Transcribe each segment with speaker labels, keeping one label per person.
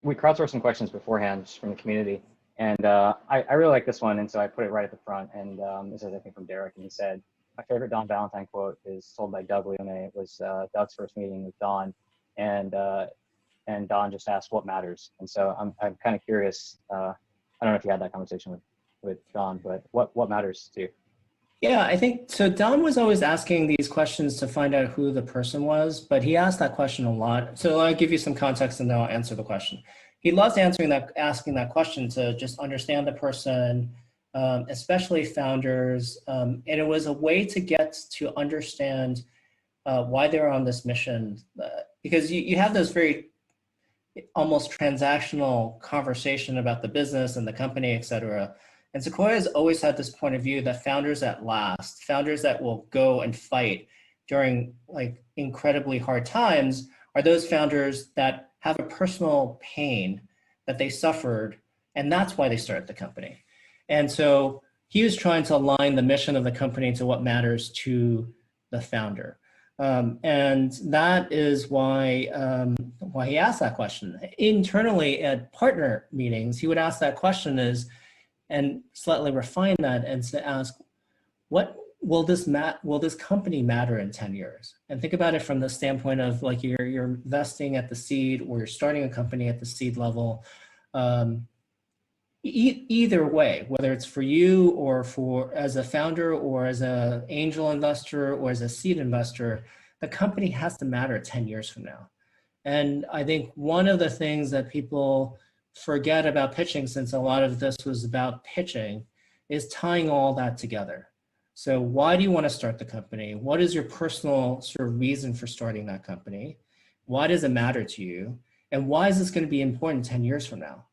Speaker 1: we crowdsourced some questions beforehand just from the community, and I really like this one, and so I put it right at the front. And this is, I think, from Derek, and he said, "My favorite Don Valentine quote is told by Doug Leone. It was Doug's first meeting with Don, and Don just asked what matters." And so I'm kind of curious. I don't know if you had that conversation with Don, but what matters to you?
Speaker 2: Yeah, I think so. Don was always asking these questions to find out who the person was, but he asked that question a lot. So I'll give you some context and then I'll answer the question. He loves asking that question to just understand the person, especially founders. And it was a way to get to understand why they're on this mission, because you have those very almost transactional conversation about the business and the company, et cetera. And Sequoia has always had this point of view that founders that last, founders that will go and fight during like incredibly hard times, are those founders that have a personal pain that they suffered, and that's why they started the company. And so he was trying to align the mission of the company to what matters to the founder. And that is why he asked that question. Internally at partner meetings, he would ask that question and slightly refine that and to ask, what will this company matter in 10 years? And think about it from the standpoint of like you're investing at the seed or you're starting a company at the seed level. Either way, whether it's for you or for as a founder or as an angel investor or as a seed investor, the company has to matter 10 years from now. And I think one of the things that people forget about pitching, since a lot of this was about pitching, is tying all that together. So why do you want to start the company? What is your personal sort of reason for starting that company? Why does it matter to you? And why is this going to be important 10 years from now?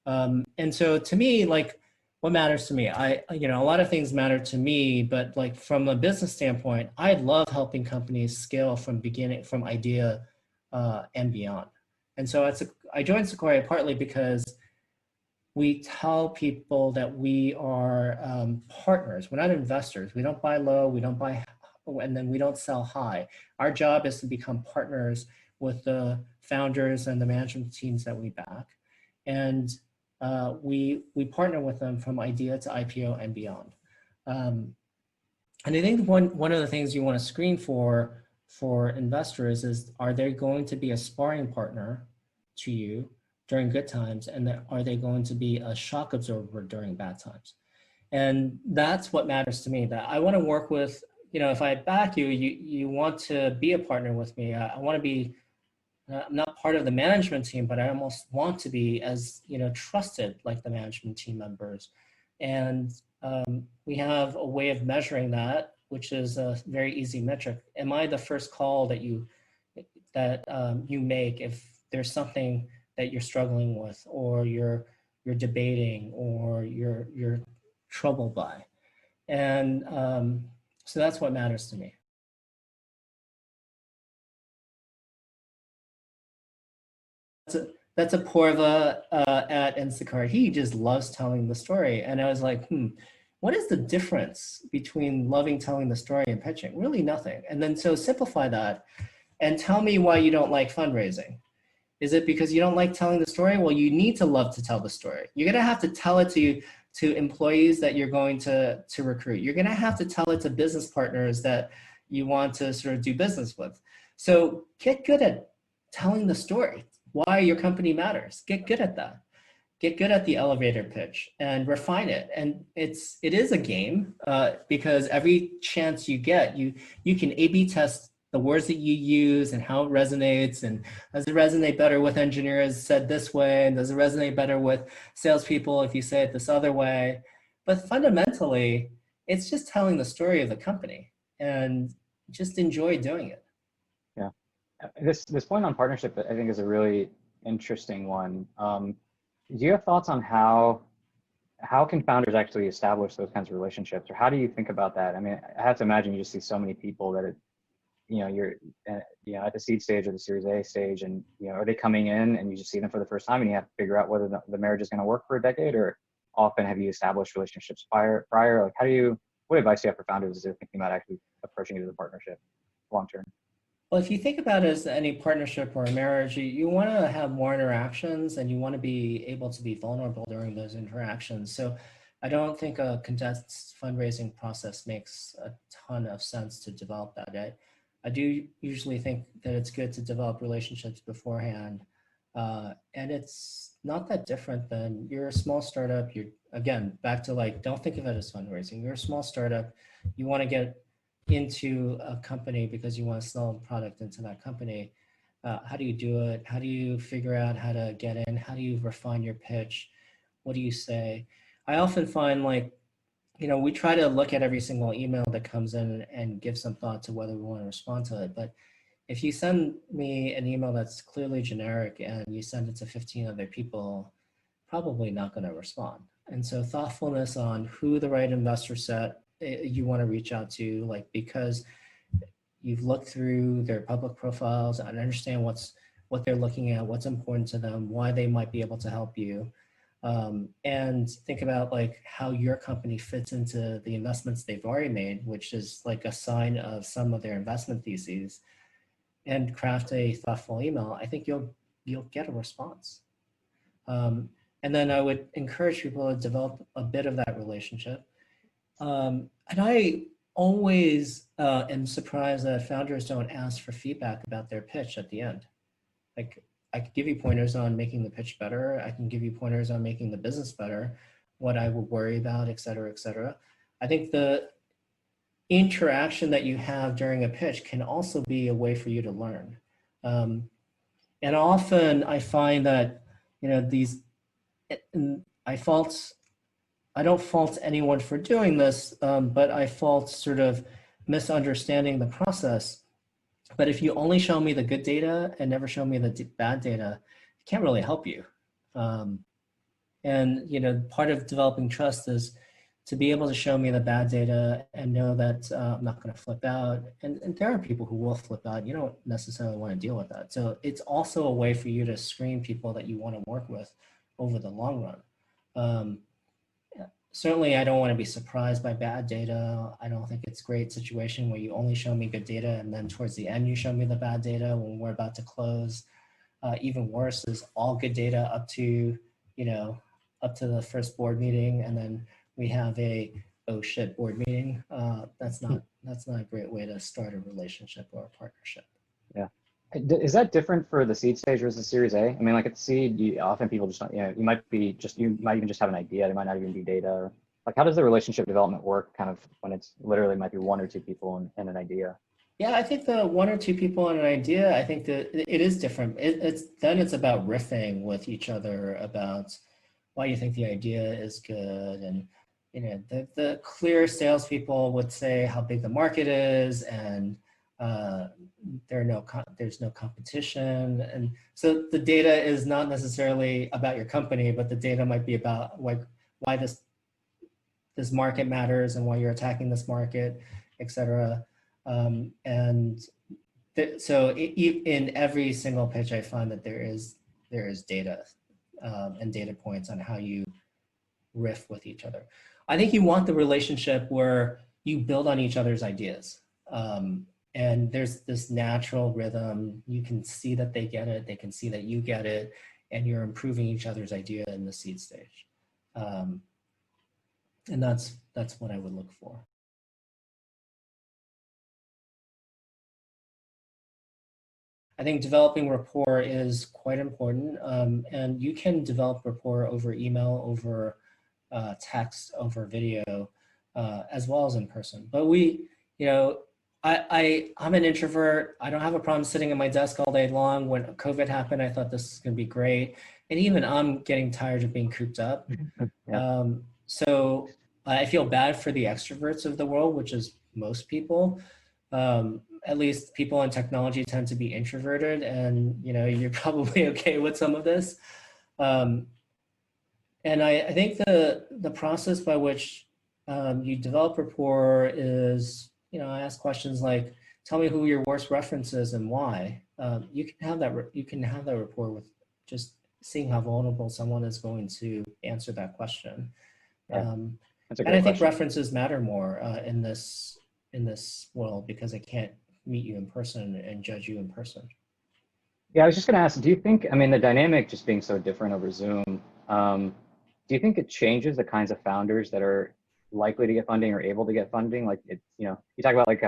Speaker 2: And so to me, like what matters to me, a lot of things matter to me, but like from a business standpoint, I love helping companies scale from idea and beyond. And so I joined Sequoia partly because we tell people that we are partners. We're not investors. We don't buy low, we don't buy, and then we don't sell high. Our job is to become partners with the founders and the management teams that we back. And we partner with them from idea to IPO and beyond. And I think one of the things you want to screen for investors is, are they going to be a sparring partner to you during good times, and are they going to be a shock absorber during bad times? And that's what matters to me, that I want to work with, if I back you, you want to be a partner with me. I want to be, I'm not part of the management team, but I almost want to be as, trusted like the management team members. And we have a way of measuring that, which is a very easy metric. Am I the first call that you make if there's something that you're struggling with, or you're debating, or you're troubled by? And so that's what matters to me. That's a Porva at Instacart. He just loves telling the story. And I was like, what is the difference between loving telling the story and pitching? Really nothing. And then so simplify that and tell me why you don't like fundraising. Is it because you don't like telling the story? Well, you need to love to tell the story. You're gonna have to tell it to employees that you're going to recruit. You're gonna have to tell it to business partners that you want to sort of do business with. So get good at telling the story, why your company matters. Get good at that. Get good at the elevator pitch and refine it. And it is a game because every chance you get, you can A/B test the words that you use and how it resonates, and does it resonate better with engineers said this way, and does it resonate better with salespeople if you say it this other way? But fundamentally, it's just telling the story of the company, and just enjoy doing it.
Speaker 1: Yeah, this point on partnership, I think, is a really interesting one. Do you have thoughts on how can founders actually establish those kinds of relationships, or how do you think about that? I mean, I have to imagine you just see so many people that you're at the seed stage or the Series A stage, and are they coming in and you just see them for the first time and you have to figure out whether the marriage is going to work for a decade, or often have you established relationships prior? Like, what advice do you have for founders as they're thinking about actually approaching it as a partnership long term?
Speaker 2: Well, if you think about it as any partnership or a marriage, you want to have more interactions and you want to be able to be vulnerable during those interactions. So I don't think a condensed fundraising process makes a ton of sense to develop that. I do usually think that it's good to develop relationships beforehand. And it's not that different than you're a small startup. You're, again, back to like, don't think of it as fundraising. You're a small startup. You want to get into a company because you want to sell a product into that company. How do you do it? How do you figure out how to get in? How do you refine your pitch? What do you say? I often find like, we try to look at every single email that comes in and give some thought to whether we want to respond to it. But if you send me an email that's clearly generic and you send it to 15 other people, probably not going to respond. And so thoughtfulness on who the right investor set you want to reach out to, like, because you've looked through their public profiles and understand what they're looking at, what's important to them, why they might be able to help you. And think about like how your company fits into the investments they've already made, which is like a sign of some of their investment theses, and craft a thoughtful email. I think you'll get a response. And then I would encourage people to develop a bit of that relationship. And I always am surprised that founders don't ask for feedback about their pitch at the end. Like, I could give you pointers on making the pitch better. I can give you pointers on making the business better, what I would worry about, et cetera, et cetera. I think the interaction that you have during a pitch can also be a way for you to learn. And often I find that, I don't fault anyone for doing this, but I fault sort of misunderstanding the process. But if you only show me the good data and never show me the bad data, it can't really help you. And part of developing trust is to be able to show me the bad data and know that I'm not going to flip out. And there are people who will flip out. You don't necessarily want to deal with that. So it's also a way for you to screen people that you want to work with over the long run. Certainly, I don't want to be surprised by bad data. I don't think it's a great situation where you only show me good data and then towards the end you show me the bad data when we're about to close. Even worse is all good data up to the first board meeting, and then we have a oh shit board meeting. That's not a great way to start a relationship or a partnership.
Speaker 1: Yeah. Is that different for the seed stage versus Series A? I mean, like at the seed, often people just, you might even just have an idea. There might not even be data. Like, how does the relationship development work kind of when it's literally might be one or two people and an idea?
Speaker 2: Yeah, I think the one or two people and an idea, I think that it is different. It's about riffing with each other about why you think the idea is good. And, the clear salespeople would say how big the market is and there's no competition. And so the data is not necessarily about your company, but the data might be about like why this market matters and why you're attacking this market, et cetera. So in every single pitch, I find that there is data and data points on how you riff with each other. I think you want the relationship where you build on each other's ideas. And there's this natural rhythm. You can see that they get it. They can see that you get it. And you're improving each other's idea in the seed stage. And that's what I would look for. I think developing rapport is quite important. And you can develop rapport over email, over text, over video, as well as in person. But I'm an introvert. I don't have a problem sitting at my desk all day long. When COVID happened, I thought this is going to be great. And even I'm getting tired of being cooped up. Yeah. So I feel bad for the extroverts of the world, which is most people. At least people in technology tend to be introverted, and you're probably okay with some of this. And I think the process by which you develop rapport is, I ask questions like, tell me who your worst reference is and why. You can have that rapport with just seeing how vulnerable someone is going to answer that question.
Speaker 1: Yeah.
Speaker 2: And I think references matter more in this world because it can't meet you in person and judge you in person.
Speaker 1: Yeah, I was just going to ask, do you think, I mean, the dynamic just being so different over Zoom, do you think it changes the kinds of founders that are likely to get funding or able to get funding? Like, it, you know, you talk about like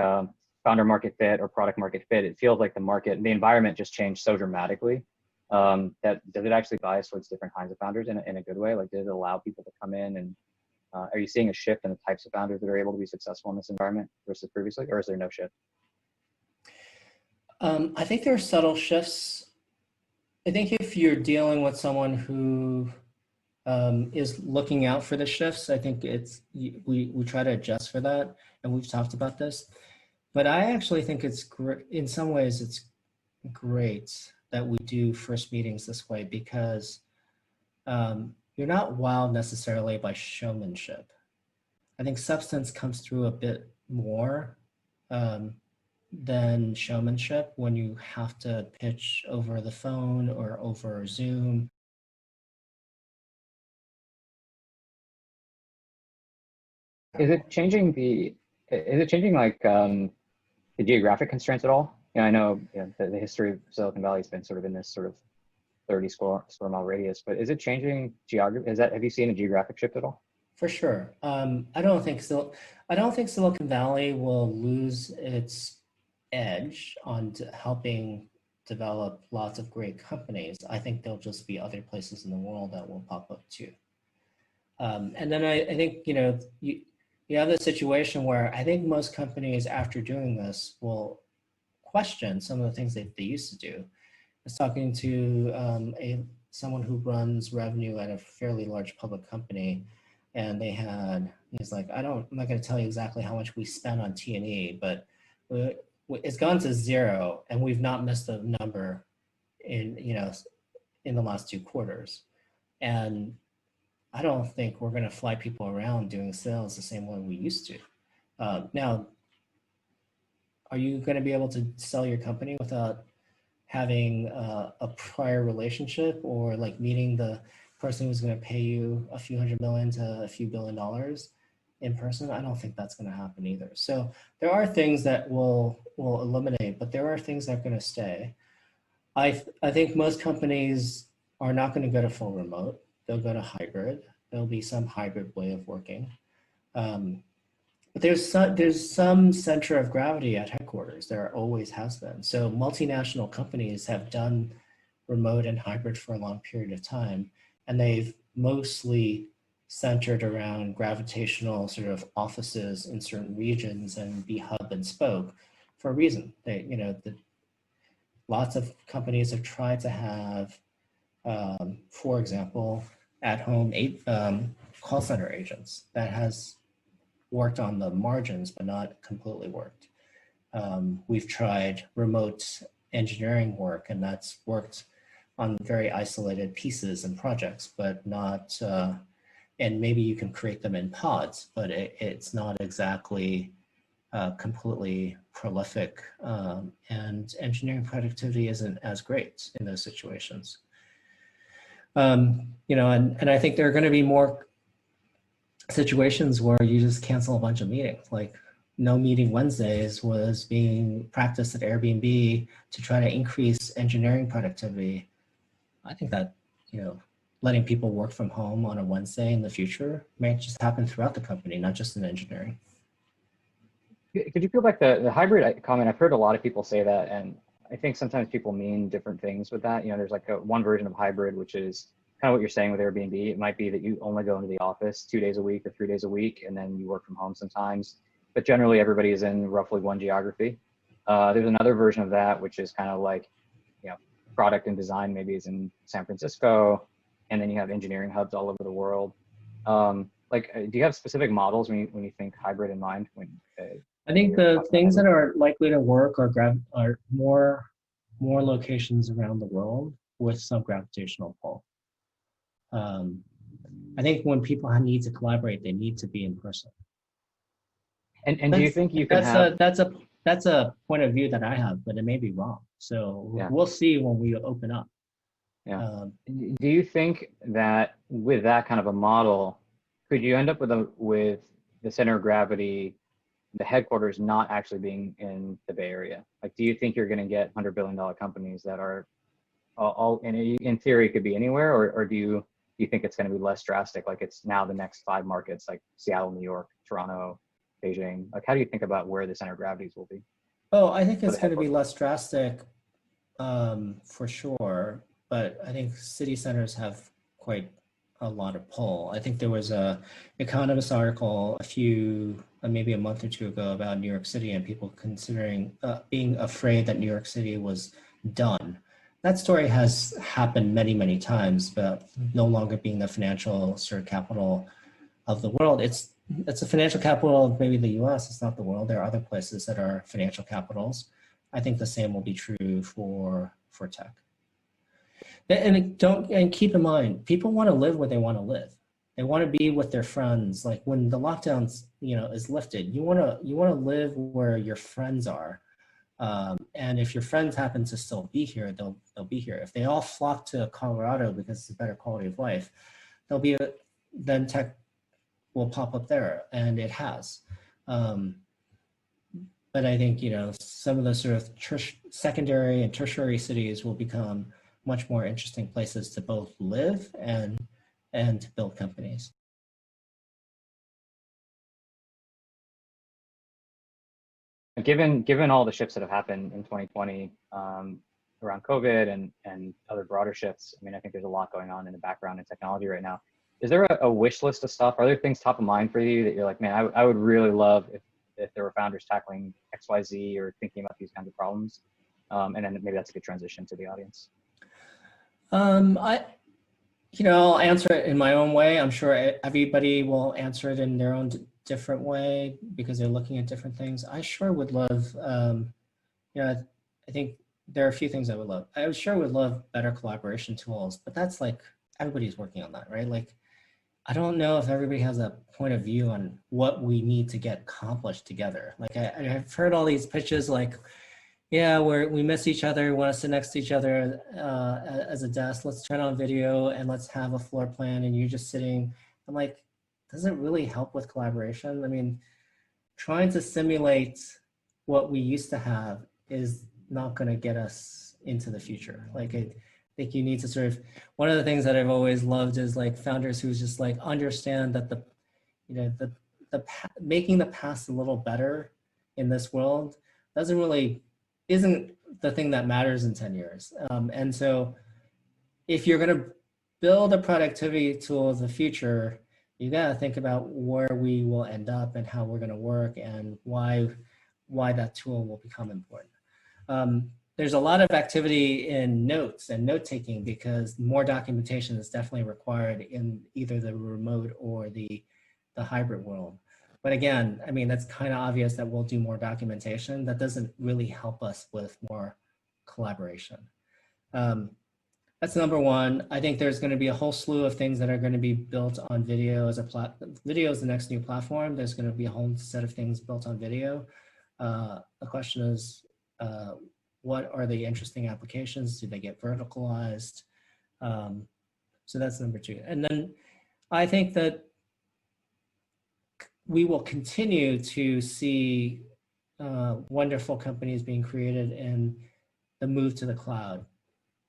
Speaker 1: founder market fit or product market fit. It feels like the market, the environment just changed so dramatically that does it actually bias towards different kinds of founders in a good way? Like, does it allow people to come in and are you seeing a shift in the types of founders that are able to be successful in this environment versus previously, or is there no shift?
Speaker 2: I think there are subtle shifts. I think if you're dealing with someone who is looking out for the shifts, I think we try to adjust for that, and we've talked about this. But I actually think it's great. In some ways, it's great that we do first meetings this way because you're not wowed necessarily by showmanship. I think substance comes through a bit more than showmanship when you have to pitch over the phone or over Zoom.
Speaker 1: Is it changing like the geographic constraints at all? You know, I know, you know, the history of Silicon Valley has been sort of in this sort of 30 square mile radius, but is it changing geography? Have you seen a geographic shift at all?
Speaker 2: For sure. I don't think so. I don't think Silicon Valley will lose its edge on helping develop lots of great companies. I think there'll just be other places in the world that will pop up too. And then I think, you know, you have this situation where I think most companies after doing this will question some of the things that they used to do. I was talking to someone who runs revenue at a fairly large public company, and he's like, I'm not going to tell you exactly how much we spent on T&E, but it's gone to zero, and we've not missed a number in the last 2 quarters. And I don't think we're going to fly people around doing sales the same way we used to. Now, are you going to be able to sell your company without having a prior relationship or like meeting the person who's going to pay you a few $100 million to a few $1 billion in person? I don't think that's going to happen either. So there are things that will eliminate, but there are things that are going to stay. I think most companies are not going to go to full remote. They'll go to hybrid. There'll be some hybrid way of working. But there's some center of gravity at headquarters. There always has been. So multinational companies have done remote and hybrid for a long period of time, and they've mostly centered around gravitational sort of offices in certain regions and be hub and spoke for a reason. Lots of companies have tried to have, for example, at-home call center agents. That has worked on the margins, but not completely worked. We've tried remote engineering work, and that's worked on very isolated pieces and projects, but not, and maybe you can create them in pods, but it's not exactly completely prolific, and engineering productivity isn't as great in those situations. And I think there are going to be more situations where you just cancel a bunch of meetings. Like no meeting Wednesdays was being practiced at Airbnb to try to increase engineering productivity. I think that, letting people work from home on a Wednesday in the future may just happen throughout the company, not just in engineering.
Speaker 1: Could you feel like the hybrid comment? I've heard a lot of people say that, and I think sometimes people mean different things with that. There's like one version of hybrid, which is kind of what you're saying with Airbnb. It might be that you only go into the office 2 days a week or 3 days a week, and then you work from home sometimes. But generally, everybody is in roughly one geography. There's another version of that, which is kind of like, product and design maybe is in San Francisco, and then you have engineering hubs all over the world. Do you have specific models when you think hybrid in mind?
Speaker 2: I think the things that are likely to work are more locations around the world with some gravitational pull. I think when people need to collaborate, they need to be in person.
Speaker 1: And do you think you can have?
Speaker 2: That's a point of view that I have, but it may be wrong. So We'll see when we open up.
Speaker 1: Yeah. Do you think that with that kind of a model, could you end up with the center of gravity the headquarters not actually being in the Bay Area? Like, do you think you're going to get $100 billion companies that are all in theory could be anywhere, or do you think it's going to be less drastic, like it's now the next 5 markets, like Seattle, New York, Toronto, Beijing? Like, how do you think about where the center of gravities will be?
Speaker 2: Oh, I think
Speaker 1: For
Speaker 2: it's
Speaker 1: the
Speaker 2: going to be
Speaker 1: headquarters.
Speaker 2: less drastic for sure, but I think city centers have quite a lot of pull. I think there was a economist article maybe a month or two ago about New York City and people considering being afraid that New York City was done. That story has happened many, many times, but no longer being the financial sort of capital of the world. It's a financial capital of maybe the US, it's not the world. There are other places that are financial capitals. I think the same will be true for tech. And keep in mind, people want to live where they want to live. They want to be with their friends. Like when the lockdowns, is lifted, you want to live where your friends are. And if your friends happen to still be here, they'll be here. If they all flock to Colorado because it's a better quality of life, then tech will pop up there, and it has. But I think, some of the sort of secondary and tertiary cities will become much more interesting places to both live and to build companies.
Speaker 1: Given all the shifts that have happened in 2020 around COVID and other broader shifts, I mean, I think there's a lot going on in the background in technology right now. Is there a wish list of stuff? Are there things top of mind for you that you're like, man, I would really love if there were founders tackling XYZ or thinking about these kinds of problems? And then maybe that's a good transition to the audience.
Speaker 2: I'll answer it in my own way. I'm sure everybody will answer it in their own different way because they're looking at different things. I sure would love, I think there are a few things I would love. I sure would love better collaboration tools, but that's like, everybody's working on that, right? Like, I don't know if everybody has a point of view on what we need to get accomplished together. Like I've heard all these pitches like, yeah, we miss each other, we want to sit next to each other as a desk. Let's turn on video and let's have a floor plan and you're just sitting. I'm like, does it really help with collaboration? I mean, trying to simulate what we used to have is not going to get us into the future. Like I think you need to sort of, one of the things that I've always loved is like founders who just like understand that making the past a little better in this world isn't the thing that matters in 10 years. And so if you're going to build a productivity tool of the future, you got to think about where we will end up and how we're going to work and why that tool will become important. There's a lot of activity in notes and note-taking because more documentation is definitely required in either the remote or the hybrid world. But again, I mean, that's kind of obvious that we'll do more documentation. That doesn't really help us with more collaboration. That's number one. I think there's going to be a whole slew of things that are going to be built on video as video is the next new platform. There's going to be a whole set of things built on video. The question is, what are the interesting applications? Do they get verticalized? So that's number two. And then I think that we will continue to see wonderful companies being created in the move to the cloud.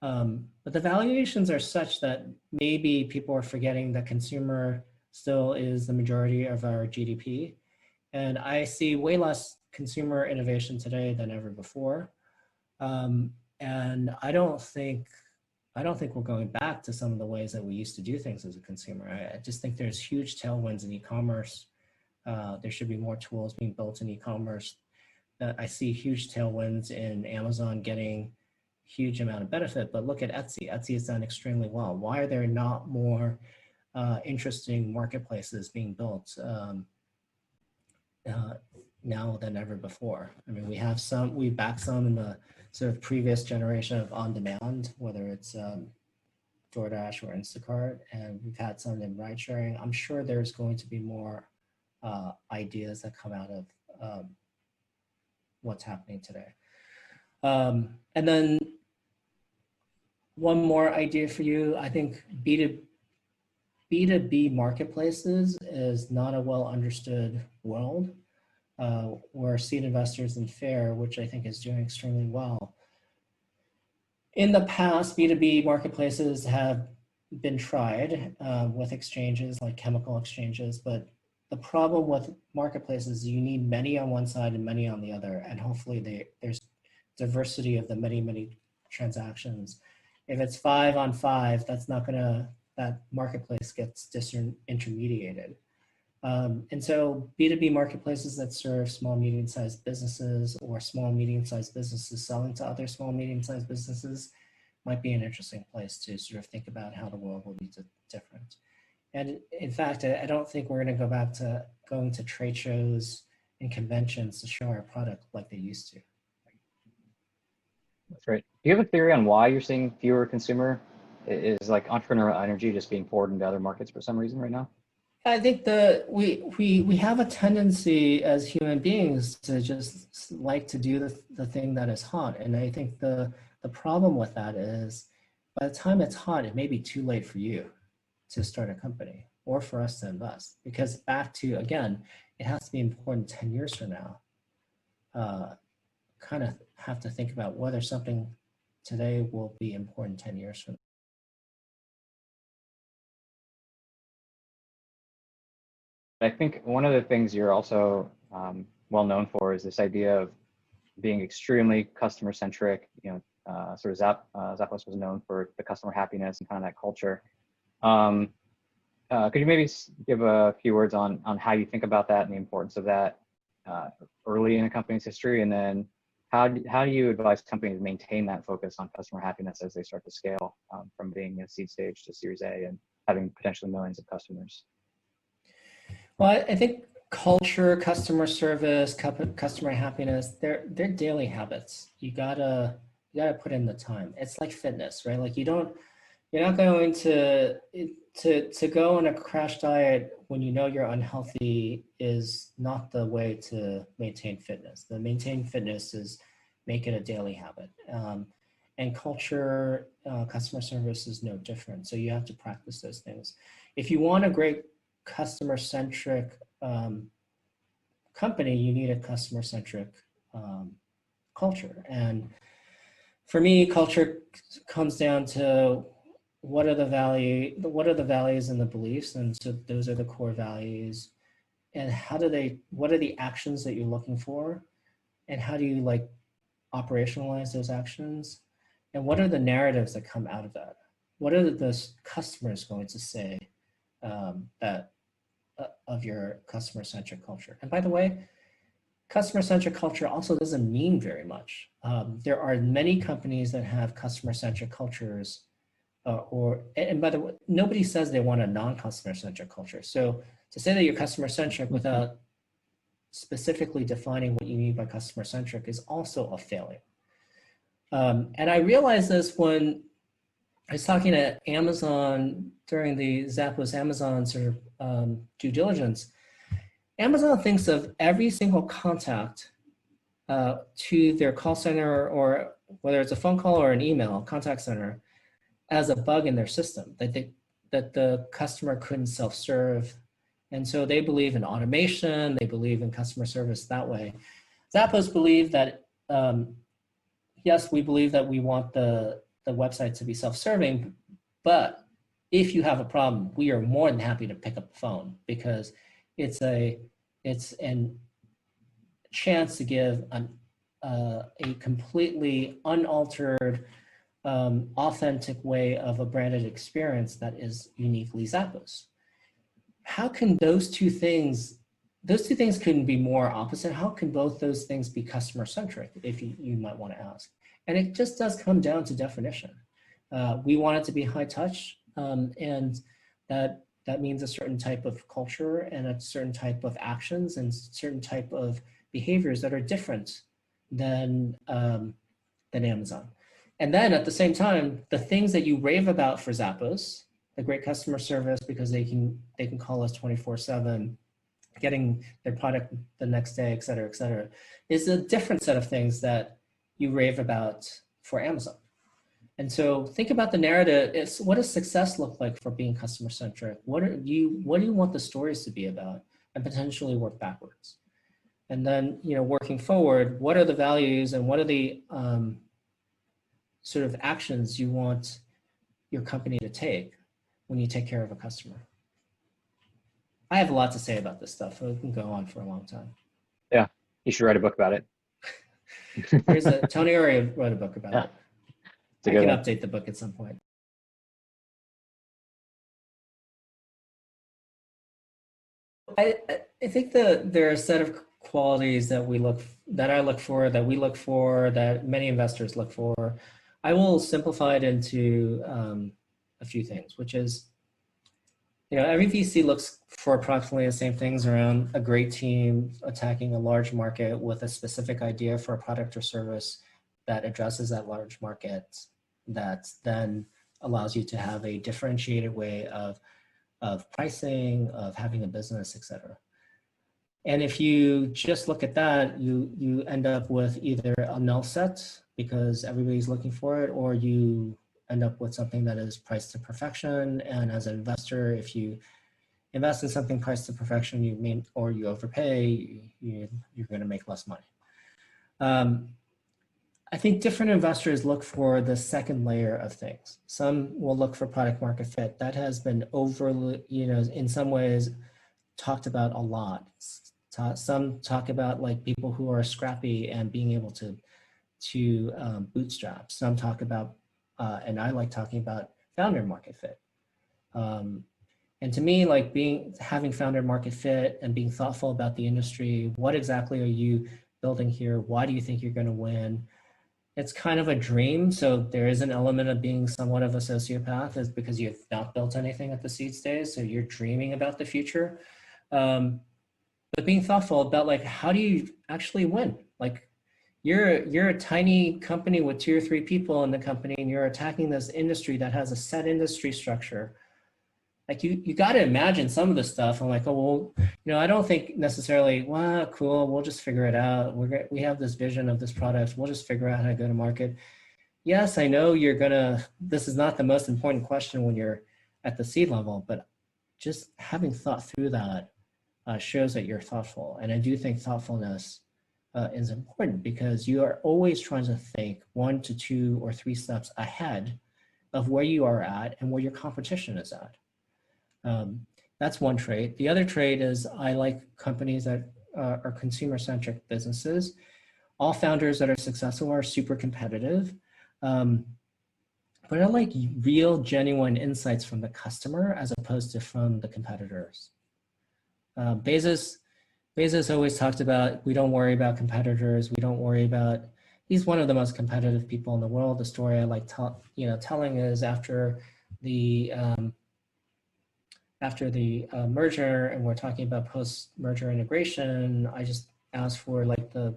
Speaker 2: But the valuations are such that maybe people are forgetting that consumer still is the majority of our GDP. And I see way less consumer innovation today than ever before. And I don't think we're going back to some of the ways that we used to do things as a consumer. I just think there's huge tailwinds in e-commerce. There should be more tools being built in e-commerce. I see huge tailwinds in Amazon getting huge amount of benefit, but look at Etsy. Etsy has done extremely well. Why are there not more interesting marketplaces being built now than ever before? I mean, we backed some in the sort of previous generation of on-demand, whether it's DoorDash or Instacart, and we've had some in ride sharing. I'm sure there's going to be more ideas that come out of what's happening today. And then one more idea for you. I think B2B marketplaces is not a well understood world. or seed investors in Fair, which I think is doing extremely well. In the past, B2B marketplaces have been tried with exchanges like chemical exchanges, but the problem with marketplaces is you need many on one side and many on the other, and hopefully there's diversity of the many transactions. If it's 5 on 5, that's not gonna, that marketplace gets disintermediated. And so B2B marketplaces that serve small, medium-sized businesses or small, medium-sized businesses selling to other small, medium-sized businesses might be an interesting place to sort of think about how the world will be different. And in fact, I don't think we're going to go back to going to trade shows and conventions to show our product like they used to.
Speaker 1: That's great. Do you have a theory on why you're seeing fewer consumer? Is like entrepreneurial energy just being poured into other markets for some reason right now?
Speaker 2: I think we have a tendency as human beings to just like to do the thing that is hot. And I think the problem with that is by the time it's hot, it may be too late for you to start a company or for us to invest. Because back to, again, it has to be important 10 years from now. Kind of have to think about whether something today will be important 10 years from now.
Speaker 1: I think one of the things you're also well known for is this idea of being extremely customer centric. You know, sort of Zappos was known for the customer happiness and kind of that culture. Could you maybe give a few words on how you think about that and the importance of that early in a company's history, and then how do you advise companies to maintain that focus on customer happiness as they start to scale from being a seed stage to Series A and having potentially millions of customers?
Speaker 2: Well, I think culture, customer service, customer happiness, they're daily habits. You gotta put in the time. It's like fitness, right? Like you're not going to go on a crash diet when you know you're unhealthy is not the way to maintain fitness. The maintain fitness is make it a daily habit. And culture, customer service is no different. So you have to practice those things. If you want a great customer-centric company, you need a customer-centric culture. And for me, culture comes down to what are the values and the beliefs, and so those are the core values. And what are the actions that you're looking for, and how do you like operationalize those actions, and what are the narratives that come out of that? What are the customers going to say that of your customer-centric culture? And by the way, customer-centric culture also doesn't mean very much. There are many companies that have customer-centric cultures, and by the way, nobody says they want a non-customer-centric culture. So to say that you're customer-centric without specifically defining what you mean by customer-centric is also a failure. And I realized this when I was talking to Amazon during the Zappos Amazon sort of due diligence. Amazon thinks of every single contact to their call center, or whether it's a phone call or an email contact center, as a bug in their system, that the customer couldn't self-serve. And so they believe in automation, they believe in customer service that way. Zappos believe that, yes, we believe that we want the website to be self-serving, but if you have a problem, we are more than happy to pick up the phone, because it's a chance to give a completely unaltered, authentic way of a branded experience that is uniquely Zappos. How can those two things couldn't be more opposite? How can both those things be customer-centric, if you might want to ask? And it just does come down to definition. We want it to be high touch, and that means a certain type of culture and a certain type of actions and certain type of behaviors that are different than Amazon. And then at the same time, the things that you rave about for Zappos, the great customer service because they can call us 24/7, getting their product the next day, et cetera, is a different set of things that you rave about for Amazon. And so think about the narrative. What does success look like for being customer centric? What do you want the stories to be about, and potentially work backwards? And then, working forward, what are the values and what are the sort of actions you want your company to take when you take care of a customer? I have a lot to say about this stuff. We can go on for a long time.
Speaker 1: Yeah, you should write a book about it.
Speaker 2: Tony already wrote a book about it. I can update the book at some point. I think that there are a set of qualities that we look for, that many investors look for. I will simplify it into a few things, which is, every VC looks for approximately the same things around a great team attacking a large market with a specific idea for a product or service that addresses that large market, that then allows you to have a differentiated way of pricing, of having a business, etc. And if you just look at that, you end up with either a null set because everybody's looking for it, or you end up with something that is priced to perfection. And as an investor, if you invest in something priced to perfection, or you overpay, you're going to make less money. I think different investors look for the second layer of things. Some will look for product market fit. That has been overly, in some ways talked about a lot. Some talk about like people who are scrappy and being able to bootstrap. Some talk about, and I like talking about founder market fit. And to me, like having founder market fit and being thoughtful about the industry, what exactly are you building here? Why do you think you're going to win? It's kind of a dream. So there is an element of being somewhat of a sociopath, is because you've not built anything at the seed stage. So you're dreaming about the future. But being thoughtful about like, how do you actually win? Like you're a tiny company with 2 or 3 people in the company, and you're attacking this industry that has a set industry structure. Like you got to imagine some of the stuff. I'm like, oh, well, I don't think necessarily, wow, cool, we'll just figure it out. We have this vision of this product. We'll just figure out how to go to market. Yes, I know this is not the most important question when you're at the seed level, but just having thought through that shows that you're thoughtful. And I do think thoughtfulness is important, because you are always trying to think 1 to 2 or 3 steps ahead of where you are at and where your competition is at. That's one trait. The other trait is I like companies that are consumer-centric businesses. All founders that are successful are super competitive, but I like real, genuine insights from the customer as opposed to from the competitors. Bezos always talked about, we don't worry about competitors. We don't worry about, he's one of the most competitive people in the world. The story I like telling is after the merger, and we're talking about post-merger integration, I just asked for like the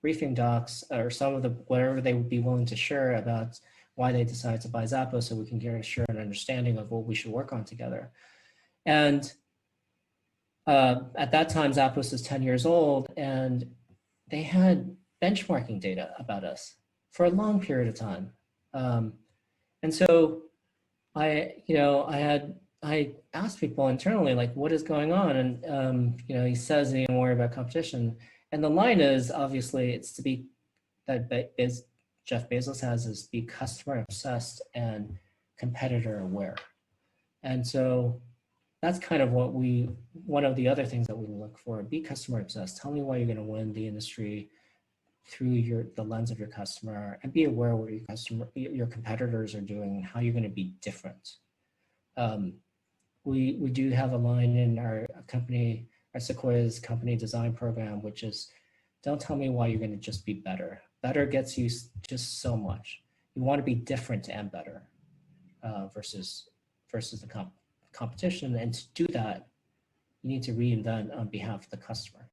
Speaker 2: briefing docs or some of the, whatever they would be willing to share about why they decided to buy Zappos, so we can get a shared understanding of what we should work on together. And at that time, Zappos was 10 years old, and they had benchmarking data about us for a long period of time. And so I asked people internally, like, what is going on? And, he says he didn't worry about competition. And the line is, obviously, it's to be, that Jeff Bezos has, is be customer obsessed and competitor aware. And so that's kind of one of the other things that we look for. Be customer obsessed. Tell me why you're going to win the industry through the lens of your customer, and be aware what your competitors are doing, and how you're going to be different. We do have a line in our company, our Sequoia's company design program, which is, don't tell me why you're going to just be better. Better gets you just so much. You want to be different and better versus the competition. And to do that, you need to reinvent on behalf of the customer.